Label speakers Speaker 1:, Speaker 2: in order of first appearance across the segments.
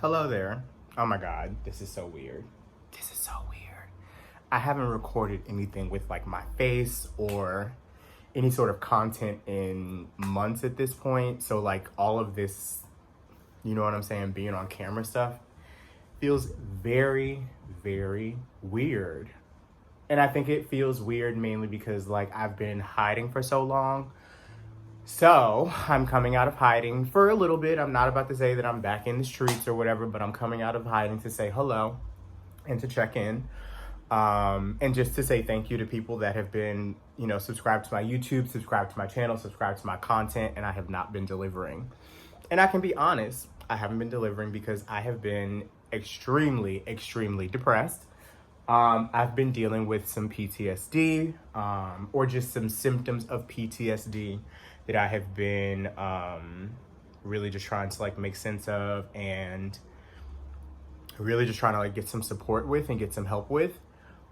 Speaker 1: Hello there. Oh my god, this is so weird. This is so weird. I haven't recorded anything with like my face or any sort of content in months at this point. So like all of this, you know what I'm saying, being on camera stuff feels very, very weird. And I think it feels weird mainly because like I've been hiding for so long. So I'm coming out of hiding for a little bit. I'm not about to say that I'm back in the streets or whatever, but I'm coming out of hiding to say hello and to check in. And just to say thank you to people that have been, subscribed to my YouTube, subscribed to my channel, subscribed to my content, and I have not been delivering. And I can be honest, I haven't been delivering because I have been extremely, extremely depressed. I've been dealing with some PTSD, or just some symptoms of PTSD that I have been really just trying to like make sense of and really just trying to like get some support with and get some help with.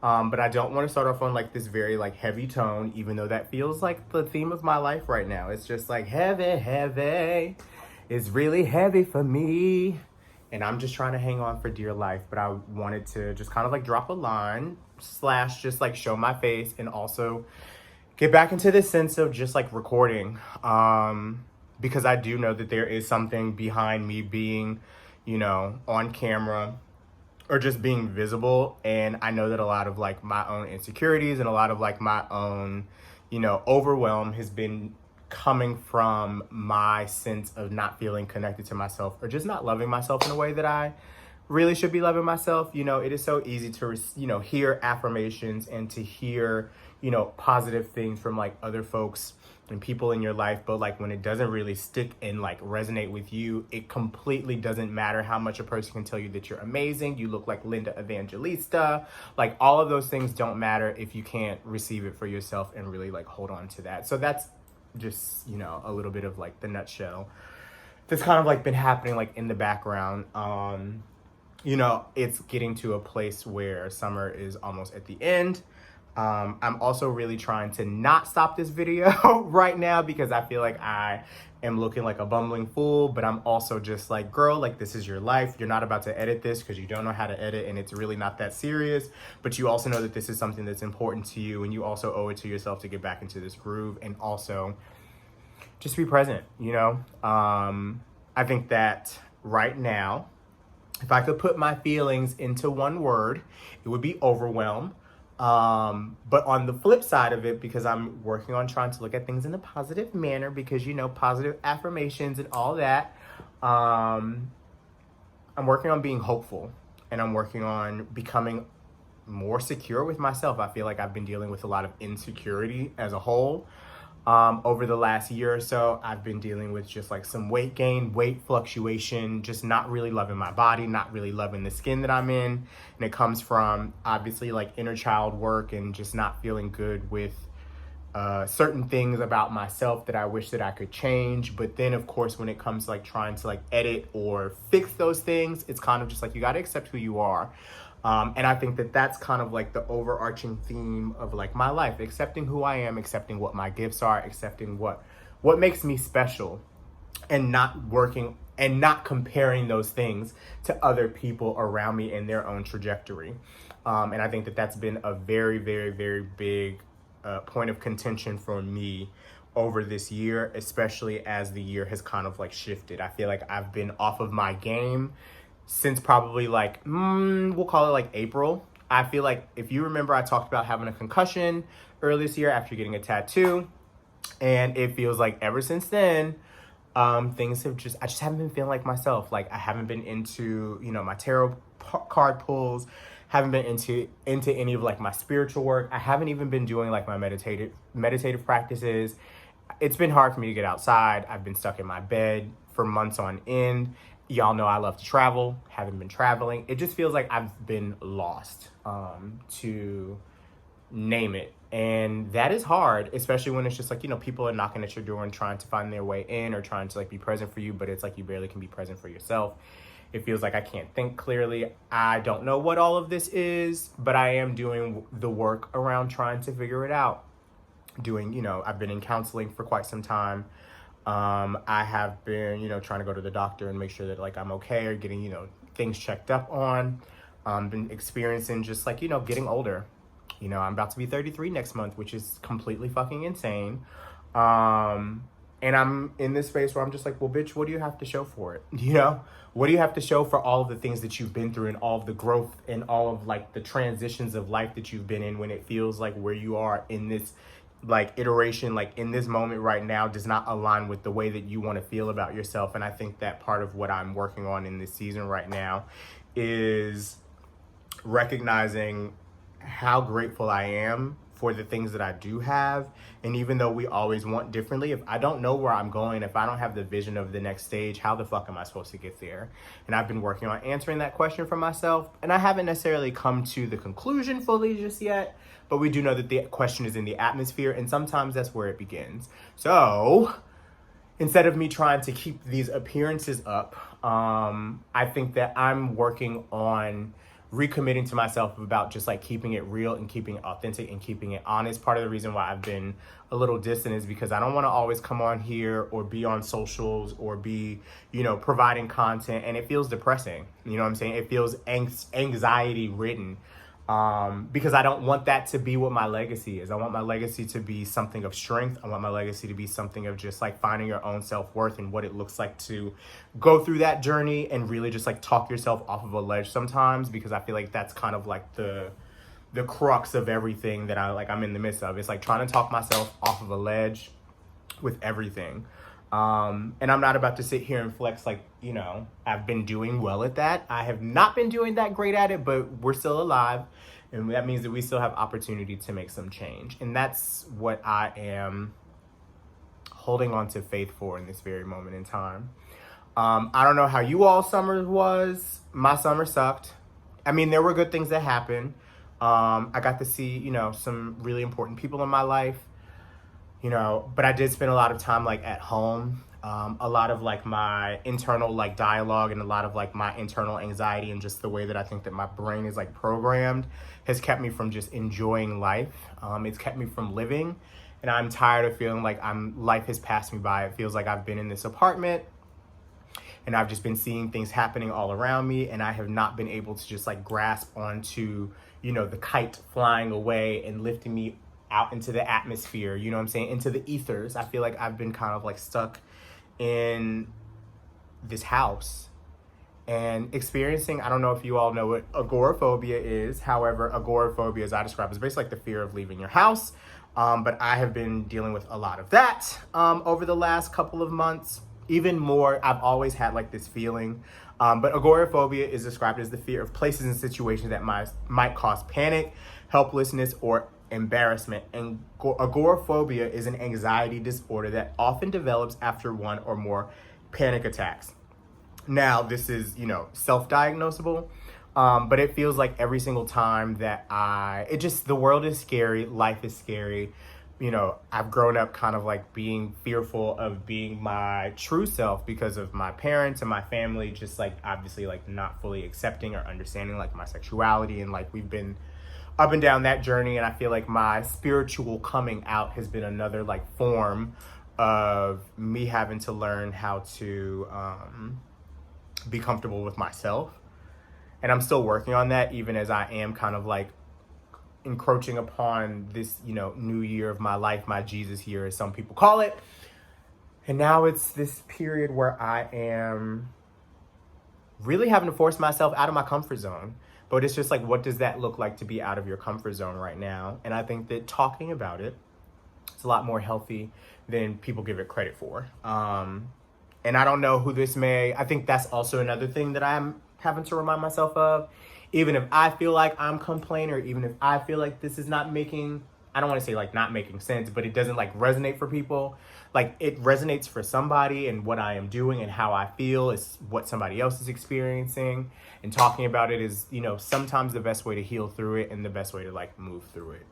Speaker 1: But I don't want to start off on like this very like heavy tone, even though that feels like the theme of my life right now. It's just like heavy, heavy. It's really heavy for me. And I'm just trying to hang on for dear life. But I wanted to just kind of like drop a line / just like show my face and also get back into this sense of just like recording. Because I do know that there is something behind me being, on camera or just being visible. And I know that a lot of like my own insecurities and a lot of like my own, overwhelm has been coming from my sense of not feeling connected to myself or just not loving myself in a way that I really should be loving myself. It is so easy to, hear affirmations and to hear, positive things from like other folks and people in your life. But like when it doesn't really stick and like resonate with you, it completely doesn't matter how much a person can tell you that you're amazing. You look like Linda Evangelista. Like all of those things don't matter if you can't receive it for yourself and really like hold on to that. So that's just, a little bit of like the nutshell that's kind of like been happening like in the background. It's getting to a place where summer is almost at the end. I'm also really trying to not stop this video right now because I feel like I am looking like a bumbling fool, but I'm also just like, girl, like this is your life. You're not about to edit this because you don't know how to edit and it's really not that serious, but you also know that this is something that's important to you and you also owe it to yourself to get back into this groove and also just be present, I think that right now, if I could put my feelings into one word, it would be overwhelm. But on the flip side of it, because I'm working on trying to look at things in a positive manner, because, positive affirmations and all that, I'm working on being hopeful and I'm working on becoming more secure with myself. I feel like I've been dealing with a lot of insecurity as a whole. Over the last year or so, I've been dealing with just like some weight gain, weight fluctuation, just not really loving my body, not really loving the skin that I'm in. And it comes from obviously like inner child work and just not feeling good with certain things about myself that I wish that I could change. But then of course, when it comes to like trying to like edit or fix those things, it's kind of just like, you got to accept who you are. And I think that that's kind of like the overarching theme of like my life, accepting who I am, accepting what my gifts are, accepting what makes me special and not working and not comparing those things to other people around me in their own trajectory. And I think that that's been a very, very, very big point of contention for me over this year, especially as the year has kind of like shifted. I feel like I've been off of my game since probably like, we'll call it like April. I feel like if you remember, I talked about having a concussion earlier this year after getting a tattoo. And it feels like ever since then, things have I just haven't been feeling like myself. Like I haven't been into, my tarot card pulls, haven't been into any of like my spiritual work. I haven't even been doing like my meditative practices. It's been hard for me to get outside. I've been stuck in my bed for months on end. Y'all know I love to travel, haven't been traveling. It just feels like I've been lost, to name it. And that is hard, especially when it's just like, people are knocking at your door and trying to find their way in or trying to like be present for you, but it's like you barely can be present for yourself. It feels like I can't think clearly. I don't know what all of this is, but I am doing the work around trying to figure it out. I've been in counseling for quite some time. I have been, trying to go to the doctor and make sure that like I'm okay, or getting, things checked up on. Been experiencing just like, getting older. I'm about to be 33 next month, which is completely fucking insane. And I'm in this space where I'm just like, well, bitch, what do you have to show for it? What do you have to show for all of the things that you've been through, and all of the growth and all of like the transitions of life that you've been in, when it feels like where you are in this like iteration, like in this moment right now, does not align with the way that you want to feel about yourself. And I think that part of what I'm working on in this season right now is recognizing how grateful I am for the things that I do have. And even though we always want differently, if I don't know where I'm going, if I don't have the vision of the next stage, how the fuck am I supposed to get there? And I've been working on answering that question for myself, and I haven't necessarily come to the conclusion fully just yet, but we do know that the question is in the atmosphere, and sometimes that's where it begins. So instead of me trying to keep these appearances up, I think that I'm working on recommitting to myself about just like keeping it real and keeping it authentic and keeping it honest. Part of the reason why I've been a little distant is because I don't want to always come on here or be on socials or be, providing content, and it feels depressing. You know what I'm saying? It feels anxiety ridden. Because I don't want that to be what my legacy is. I want my legacy to be something of strength. I want my legacy to be something of just like finding your own self-worth and what it looks like to go through that journey and really just like talk yourself off of a ledge sometimes, because I feel like that's kind of like the crux of everything that I'm in the midst of. It's like trying to talk myself off of a ledge with everything. And I'm not about to sit here and flex like, I've been doing well at that. I have not been doing that great at it, but we're still alive. And that means that we still have opportunity to make some change. And that's what I am holding on to faith for in this very moment in time. I don't know how you all summer was. My summer sucked. I mean, there were good things that happened. I got to see, some really important people in my life. But I did spend a lot of time like at home. A lot of like my internal like dialogue and a lot of like my internal anxiety and just the way that I think that my brain is like programmed has kept me from just enjoying life. It's kept me from living, and I'm tired of feeling like life has passed me by. It feels like I've been in this apartment and I've just been seeing things happening all around me, and I have not been able to just like grasp onto, the kite flying away and lifting me out into the atmosphere, into the ethers. I feel like I've been kind of like stuck in this house and experiencing, I don't know if you all know what agoraphobia is. However, agoraphobia, as I describe, is basically like the fear of leaving your house. But I have been dealing with a lot of that over the last couple of months. Even more, I've always had like this feeling. But agoraphobia is described as the fear of places and situations that might cause panic, helplessness, or embarrassment. And agoraphobia is an anxiety disorder that often develops after one or more panic attacks. Now, this is, self-diagnosable, but it feels like every single time that the world is scary, life is scary. I've grown up kind of like being fearful of being my true self because of my parents and my family, just like obviously like not fully accepting or understanding like my sexuality, and like we've been up and down that journey. And I feel like my spiritual coming out has been another like form of me having to learn how to be comfortable with myself. And I'm still working on that, even as I am kind of like encroaching upon this, new year of my life, my Jesus year, as some people call it. And now it's this period where I am really having to force myself out of my comfort zone. But it's just like, what does that look like to be out of your comfort zone right now? And I think that talking about it is a lot more healthy than people give it credit for. And I don't know who I think that's also another thing that I'm having to remind myself of. Even if I feel like I'm complaining, or even if I feel like this is not making, I don't want to say like not making sense, but it doesn't like resonate for people. Like it resonates for somebody, and what I am doing and how I feel is what somebody else is experiencing. And talking about it is, sometimes the best way to heal through it and the best way to like move through it.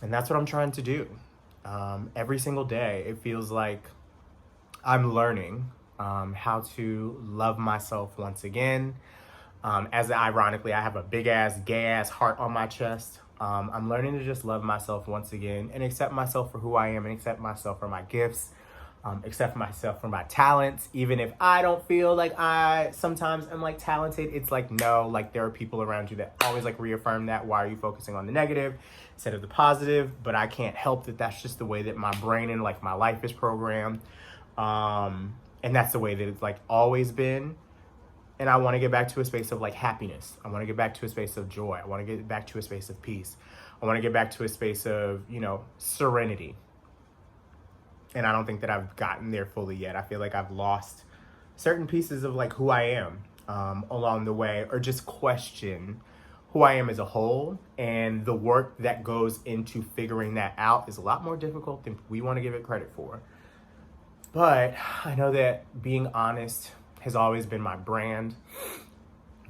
Speaker 1: And that's what I'm trying to do. Every single day, it feels like I'm learning how to love myself once again. As ironically, I have a big ass, gay ass heart on my chest. I'm learning to just love myself once again and accept myself for who I am and accept myself for my gifts. accept myself for my talents. Even if I don't feel like I sometimes am like talented, it's like, no, like there are people around you that always like reaffirm that. Why are you focusing on the negative instead of the positive? But I can't help that that's just the way that my brain and like my life is programmed. And that's the way that it's like always been. And I want to get back to a space of like happiness. I want to get back to a space of joy. I want to get back to a space of peace. I want to get back to a space of, you know, serenity. And I don't think that I've gotten there fully yet. I feel like I've lost certain pieces of like who I am along the way, or just question who I am as a whole. And the work that goes into figuring that out is a lot more difficult than we want to give it credit for. But I know that being honest has always been my brand,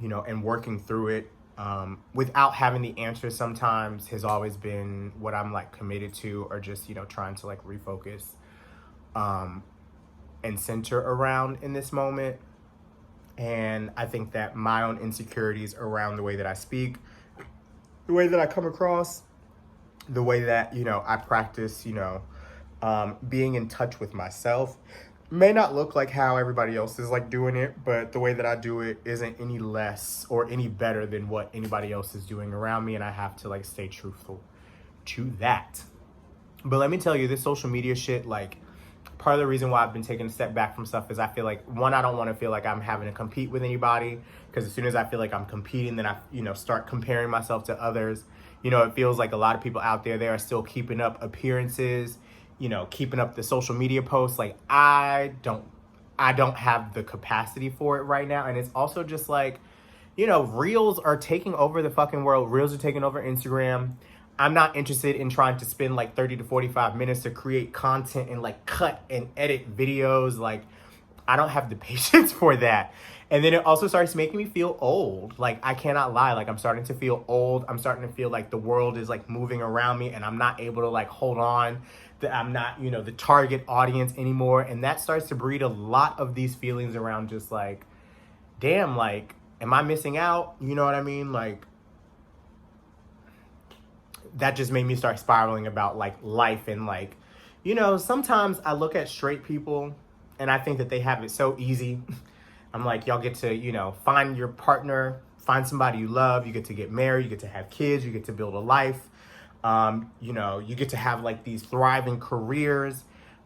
Speaker 1: you know, and working through it without having the answers sometimes has always been what I'm like committed to, or just, you know, trying to like refocus and center around in this moment. And I think that my own insecurities around the way that I speak, the way that I come across, the way that, you know, I practice, you know, being in touch with myself may not look like how everybody else is like doing it, but the way that I do it isn't any less or any better than what anybody else is doing around me. And I have to like stay truthful to that. But let me tell you, this social media shit, like, part of the reason why I've been taking a step back from stuff is I feel like, one, I don't want to feel like I'm having to compete with anybody, because as soon as I feel like I'm competing, then I, you know, start comparing myself to others. You know, it feels like a lot of people out there, they are still keeping up appearances, you know, keeping up the social media posts. Like, I don't have the capacity for it right now. And it's also just like, you know, reels are taking over the fucking world. Reels are taking over Instagram. I'm not interested in trying to spend like 30 to 45 minutes to create content and like cut and edit videos. Like, I don't have the patience for that. And then it also starts making me feel old. Like, I cannot lie. Like, I'm starting to feel old. I'm starting to feel like the world is like moving around me and I'm not able to like hold on. That I'm not, you know, the target audience anymore. And that starts to breed a lot of these feelings around just like, damn, like, am I missing out? You know what I mean? Like, that just made me start spiraling about like life. And like, you know, sometimes I look at straight people and I think that they have it so easy. I'm like, y'all get to, you know, find your partner, find somebody you love, you get to get married, you get to have kids, you get to build a life. You know, you get to have like these thriving careers.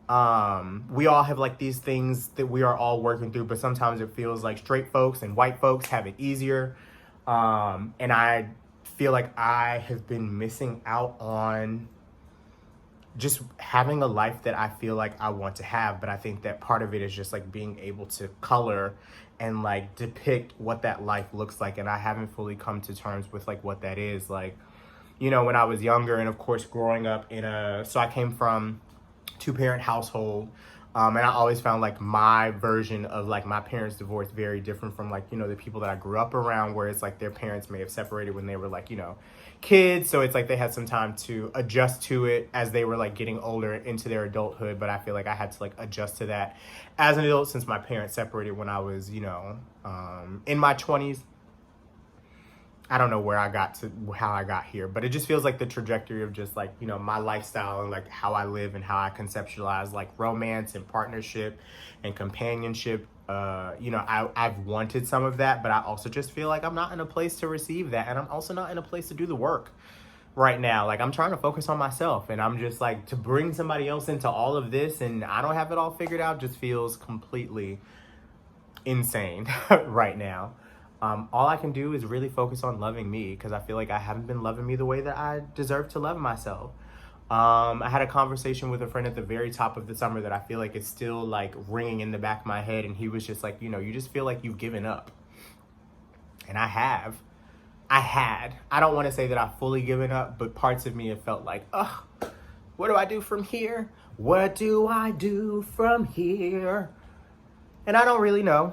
Speaker 1: We all have like these things that we are all working through, but sometimes it feels like straight folks and white folks have it easier. And I feel like I have been missing out on just having a life that I feel like I want to have. But I think that part of it is just like being able to color and like depict what that life looks like. And I haven't fully come to terms with like what that is. Like, you know, when I was younger, and of course growing up so I came from 2-parent household. And I always found like my version of like my parents' divorce very different from like, you know, the people that I grew up around, where it's like their parents may have separated when they were like, you know, kids. So it's like they had some time to adjust to it as they were like getting older into their adulthood. But I feel like I had to like adjust to that as an adult, since my parents separated when I was, you know, in my 20s. I don't know how I got here, but it just feels like the trajectory of just like, you know, my lifestyle and like how I live and how I conceptualize like romance and partnership and companionship. You know, I've wanted some of that, but I also just feel like I'm not in a place to receive that. And I'm also not in a place to do the work right now. Like, I'm trying to focus on myself, and I'm just like, to bring somebody else into all of this and I don't have it all figured out just feels completely insane right now. All I can do is really focus on loving me, because I feel like I haven't been loving me the way that I deserve to love myself. I had a conversation with a friend at the very top of the summer that I feel like is still like ringing in the back of my head. And he was just like, you know, you just feel like you've given up. And I don't want to say that I've fully given up, but parts of me have felt like, ugh, what do I do from here? What do I do from here? And I don't really know.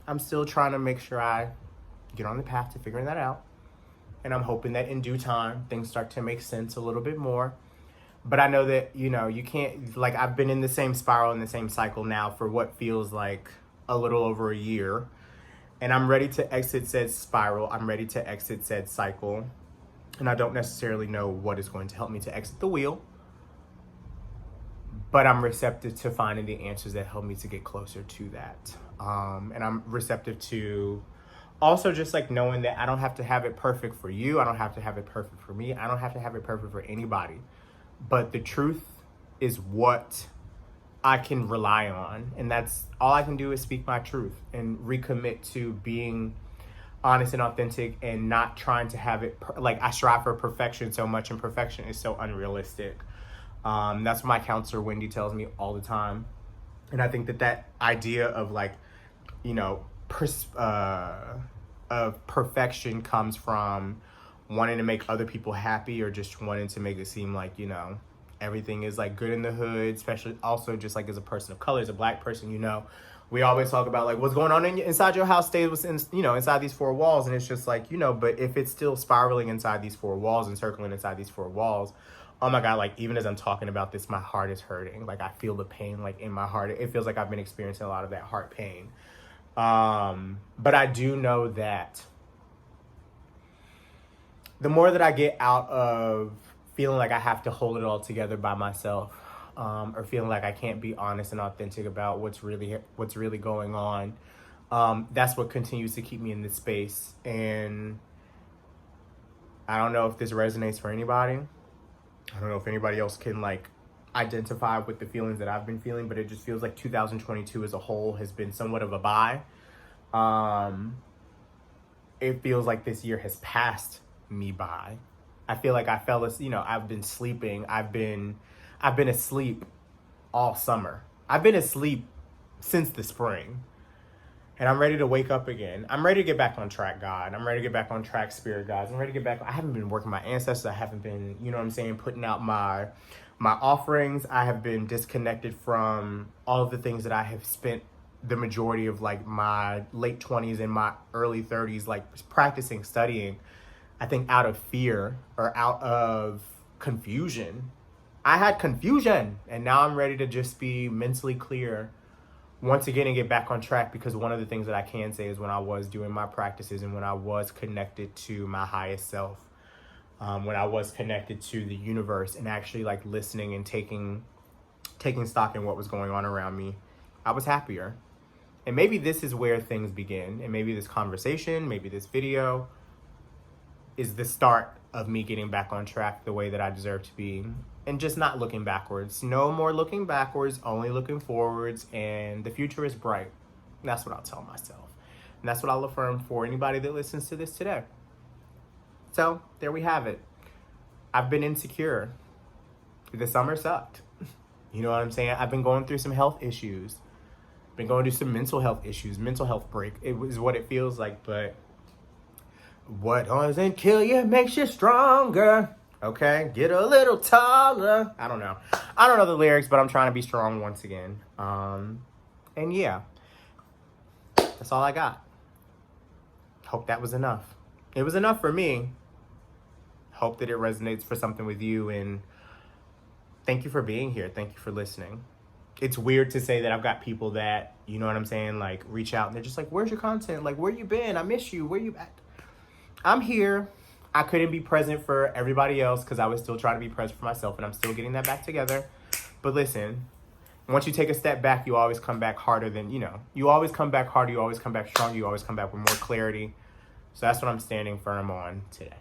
Speaker 1: I'm still trying to make sure I get on the path to figuring that out. And I'm hoping that in due time, things start to make sense a little bit more. But I know that, you know, you can't, like, I've been in the same spiral, in the same cycle now for what feels like a little over a year. And I'm ready to exit said spiral. I'm ready to exit said cycle. And I don't necessarily know what is going to help me to exit the wheel. but I'm receptive to finding the answers that help me to get closer to that. And I'm receptive to also just like knowing that I don't have to have it perfect for you. I don't have to have it perfect for me. I don't have to have it perfect for anybody. But the truth is what I can rely on. And that's all I can do is speak my truth and recommit to being honest and authentic and not trying to have it like I strive for perfection so much, and perfection is so unrealistic. That's what my counselor Wendy tells me all the time. And I think that idea of like, you know, of perfection comes from wanting to make other people happy, or just wanting to make it seem like, you know, everything is like good in the hood, especially also just like as a person of color, as a Black person, you know, we always talk about like what's going on inside your house stays within, you know, inside these four walls. And it's just like, you know, but if it's still spiraling inside these four walls and circling inside these four walls, oh my God, like even as I'm talking about this, my heart is hurting. Like I feel the pain like in my heart. It feels like I've been experiencing a lot of that heart pain. But I do know that the more that I get out of feeling like I have to hold it all together by myself, or feeling like I can't be honest and authentic about what's really going on, that's what continues to keep me in this space. And I don't know if this resonates for anybody. I don't know if anybody else can like identify with the feelings that I've been feeling, but it just feels like 2022 as a whole has been somewhat of a bye. It feels like this year has passed me by. I feel like I've been sleeping. I've been asleep all summer. I've been asleep since the spring. And I'm ready to wake up again. I'm ready to get back on track, God. I'm ready to get back on track, Spirit guys. I'm ready to get back. I haven't been working my ancestors. I haven't been, you know what I'm saying, putting out my offerings. I have been disconnected from all of the things that I have spent the majority of like my late 20s and my early 30s, like practicing, studying, I think out of fear or out of confusion. I had confusion, and now I'm ready to just be mentally clear once again and get back on track, because one of the things that I can say is when I was doing my practices and when I was connected to my highest self, when I was connected to the universe and actually like listening and taking stock in what was going on around me, I was happier. And maybe this is where things begin, and maybe this conversation, maybe this video is the start of me getting back on track the way that I deserve to be, and just not looking backwards. No more looking backwards, only looking forwards, and the future is bright. And that's what I'll tell myself. And that's what I'll affirm for anybody that listens to this today. So there we have it. I've been insecure. The summer sucked. You know what I'm saying? I've been going through some health issues. Been going through some mental health issues, mental health break. It was what it feels like, but what doesn't kill you makes you stronger. Okay, get a little taller. I don't know the lyrics, but I'm trying to be strong once again. And yeah, that's all I got. Hope that was enough. It was enough for me. Hope that it resonates for something with you, and thank you for being here. Thank you for listening. It's weird to say that I've got people that, you know what I'm saying, like reach out and they're just like, where's your content? Like, where you been? I miss you. Where you at? I'm here. I couldn't be present for everybody else because I was still trying to be present for myself, and I'm still getting that back together. But listen, once you take a step back, you always come back harder than, you always come back harder. You always come back stronger. You always come back with more clarity. So that's what I'm standing firm on today.